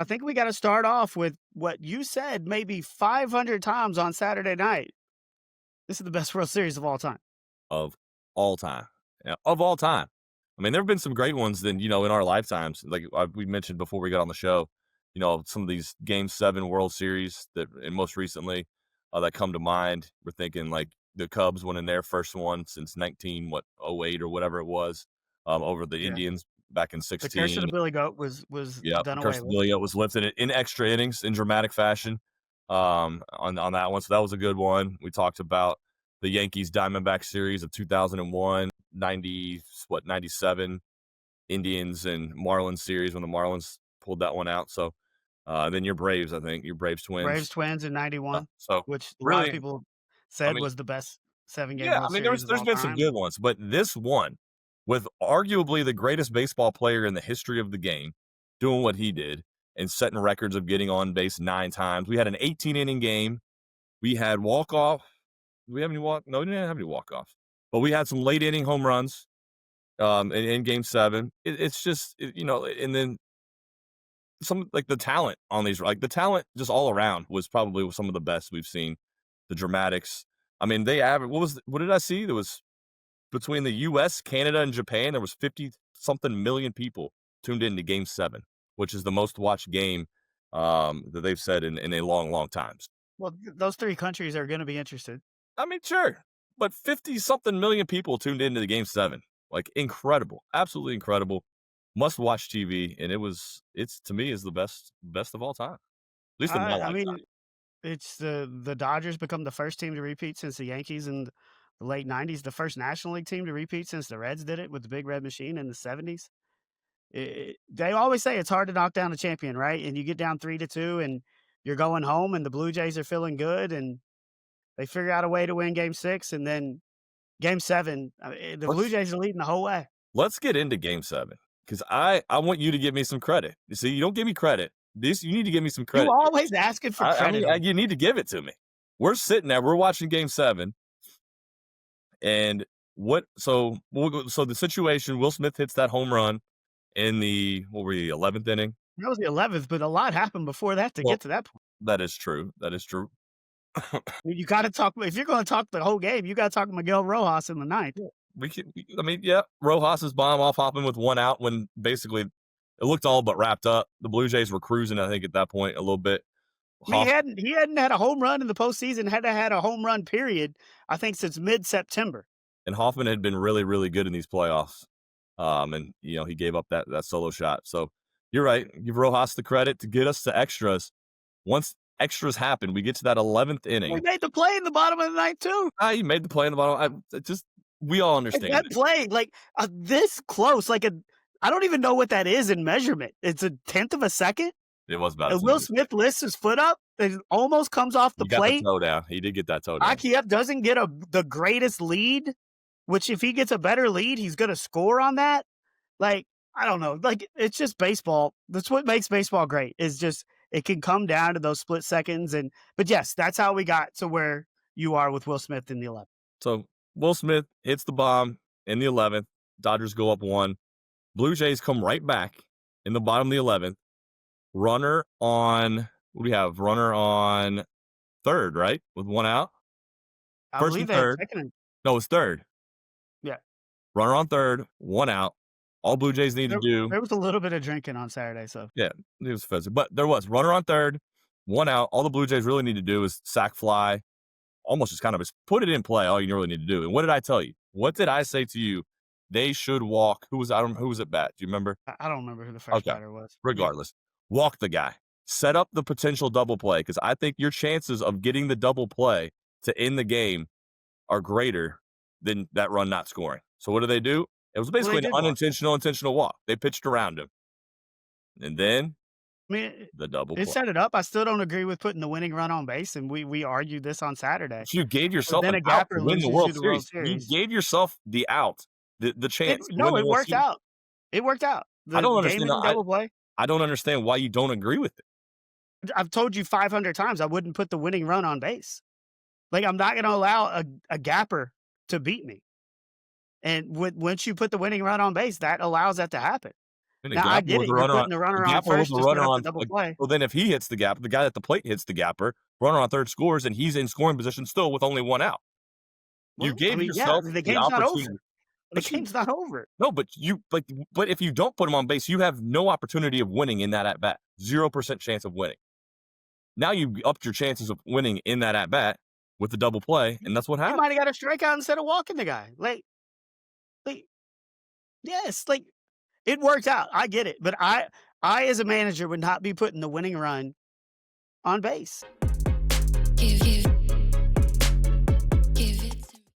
I think we got to start off with what you said maybe 500 times on Saturday night. This is the best World Series of all time. Of all time. Yeah, of all time. I mean, there have been some great ones then, in our lifetimes. Like we mentioned before we got on the show, some of these Game 7 World Series that, and most recently, that come to mind. We're thinking like the Cubs winning their first one since 08 or whatever it was, over the Yeah. Indians back in The curse of the 16. Billy Goat was Yeah, done the away curse of with. Billy was lifted in extra innings in dramatic fashion, on that one, so that was a good one. We talked about the Yankees Diamondback series of 2001, 97 Indians and Marlins series when the Marlins pulled that one out. So, then your Braves, I think, your Braves Braves Twins. Twins in 91, So which a lot of really, people I said mean, was the best 7-game yeah, World I mean, Series of there's all been some time. good ones, but this one, with arguably the greatest baseball player in the history of the game, doing what he did and setting records of getting on base 9 times. We had an 18-inning game. We had walk-off. Do we have any walk? No, we didn't have any walk-offs, but we had some late inning home runs, in game 7. It's just, and then some like the talent on these, like the talent just all around was probably some of the best we've seen. The dramatics. I mean, they average. What did I see? There was between the US, Canada, and Japan, there was 50 something million people tuned into Game 7, which is the most watched game, that they've said in a long, long time. Well, those 3 countries are gonna be interested. I mean, sure, but 50 something million people tuned into the Game 7. Like, incredible, absolutely incredible. Must watch TV, and it's to me is the best of all time, at least in my I lifetime. mean, it's the Dodgers become the first team to repeat since the Yankees in the late '90s, the first National League team to repeat since the Reds did it with the Big Red Machine in the '70s. They always say it's hard to knock down a champion, right? And you get down 3-2 and you're going home and the Blue Jays are feeling good and they figure out a way to win game 6 and then game 7, the Blue Let's Jays are leading the whole way. let's get into Game 7 because I want you to give me some credit. You see, you don't give me credit. This you need to give me some You credit here. always asking for I credit mean, on. you need to give it to me. We're sitting there, we're watching Game 7, and so the situation, Will Smith hits that home run in the what were you, 11th inning? That was the 11th, but a lot happened before that to Well, get to that point. that is true, that is true. You gotta talk if you're gonna talk the whole game, you gotta talk Miguel Rojas in the ninth. Yeah, I mean, yeah, Rojas's bomb off Hoffman with 1 out when basically it looked all but wrapped up. The Blue Jays were cruising, I think, at that point a little bit. I mean, Hoff he hadn't had a home run in the postseason, hadn't had a home run period, I think since mid-September. and Hoffman had been really, really good in these playoffs. And he gave up that solo shot. So you're right. Give Rojas the credit to get us to extras. Once extras happen, we get to that 11th We inning. made the play in the bottom of the ninth too. He made the play in the bottom. We all Like, understand that it. play, like, this close, like, I don't even know what that is in measurement. It's a tenth of a second, It was about a and 10 Will of a Smith second. lifts his foot up and almost comes off the He got the plate. toe down. He did get that toe down. Akiev doesn't get the greatest lead, which if he gets a better lead, he's gonna score on that. Like, I don't know. Like, it's just baseball. That's what makes baseball great, is just it can come down to those split seconds. But yes, that's how we got to where you are with Will Smith in the 11th. So Will Smith hits the bomb in the 11th. Dodgers go up 1. Blue Jays come right back in the bottom of the 11th. Runner on, what do we have? Runner on third, right? With 1 out. I First believe and they had third. second and No, it's third. yeah. Runner on third, 1 out. All Blue Jays need to There do, there was a little bit of drinking on Saturday, so yeah, it was offensive, but there was runner on third, 1 out. All the Blue Jays really need to do is sack fly, almost just kind of just put it in play. All you really need to do. And what did I tell you? What did I say to you? They should walk. Who was at bat? Do you remember? I don't remember who the first Okay. batter was. Yeah. Regardless, walk the guy. Set up the potential double play because I think your chances of getting the double play to end the game are greater than that run not scoring. So what do? It was Well, they basically an did walk. unintentional, intentional walk. They pitched around him, and then I mean, the double it play. set it up. I still don't agree with putting the winning run on base, and we argued this on Saturday. But you gave But yourself then an a out to gapper win the loses you World the World Series. You Series. gave yourself the out, the It chance to win no, the it World worked Series. out. It worked out. I The don't understand. game-winning double play. I don't understand why you don't agree with it. I've told you 500 times I wouldn't put the winning run on base. Like, I'm not gonna allow a gapper to beat me. And once you put the winning run on base, that allows that to happen. And a Now, I gapper get with it, a you're runner on putting the a runner on gapper with first a to set runner up the on double a play. well, then if he hits the gap, the guy at the plate hits the gapper, runner on third scores, and he's in scoring position still with only 1 out. You Well, I gave mean, yeah, yourself the the game's not over. opportunity, The but you game's not over. no, but if you don't put him on base, you have no opportunity of winning in that at bat. 0% chance of winning. Now you upped your chances of winning in that at bat with the double play, and that's what You happened. might have got a strikeout instead of walking the guy. Like, yes, like, it worked out, I get it, but I as a manager would not be putting the winning run on base.